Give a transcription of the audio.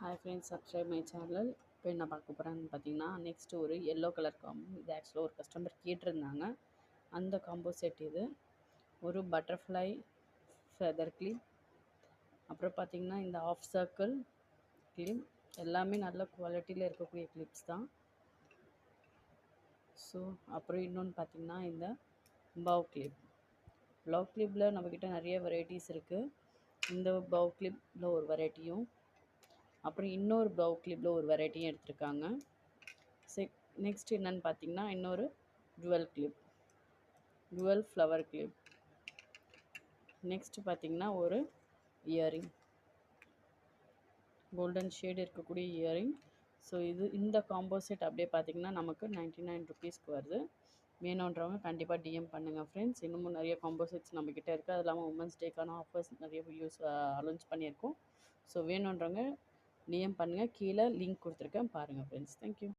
Hi friends, subscribe my channel. இப்போ என்ன பார்க்க போகிறேன்னு பார்த்தீங்கன்னா, நெக்ஸ்ட் ஒரு எல்லோ கலர் காம்போ. இது ஆக்சுவலாக ஒரு கஸ்டமர் கேட்டிருந்தாங்க. அந்த காம்போ செட் இது. ஒரு பட்டர்ஃப்ளை ஃபெதர் கிளிப், அப்புறம் பார்த்தீங்கன்னா இந்த ஆஃப் சர்க்கிள் கிளிப், எல்லாமே நல்ல குவாலிட்டியில் இருக்கக்கூடிய கிளிப்ஸ் தான். ஸோ அப்புறம் இன்னொன்று பார்த்தீங்கன்னா இந்த பவ் கிளிப். பவ் கிளிப்பில் நம்மக்கிட்ட நிறைய வெரைட்டிஸ் இருக்குது. இந்த பவ் கிளிப்பில் ஒரு வெரைட்டியும், அப்புறம் இன்னொரு பவ் கிளிப்பில் ஒரு வெரைட்டியும் எடுத்திருக்காங்க. நெக்ஸ்ட் என்னன்னு பார்த்தீங்கன்னா இன்னொரு twelve clip, twelve flower clip. Next பார்த்தீங்கன்னா ஒரு இயரிங், கோல்டன் ஷேட் இருக்கக்கூடிய இயரிங். ஸோ இந்த காம்போ செட் அப்படியே பார்த்தீங்கன்னா நமக்கு 99 ருபீஸ்க்கு வருது. வேணுன்றவங்க கண்டிப்பாக டிஎம் பண்ணுங்கள் ஃப்ரெண்ட்ஸ். இன்னமும் நிறைய காம்போ செட்ஸ் நம்மக்கிட்ட இருக்குது. அது இல்லாமல் உமன்ஸ் டேக்கான ஆஃபர்ஸ் நிறைய அலௌன்ஸ் பண்ணியிருக்கோம். ஸோ வேணுன்றவங்க டிஎம் பண்ணுங்கள். கீழே லிங்க் கொடுத்துருக்கேன், பாருங்கள் ஃப்ரெண்ட்ஸ். தேங்க்யூ.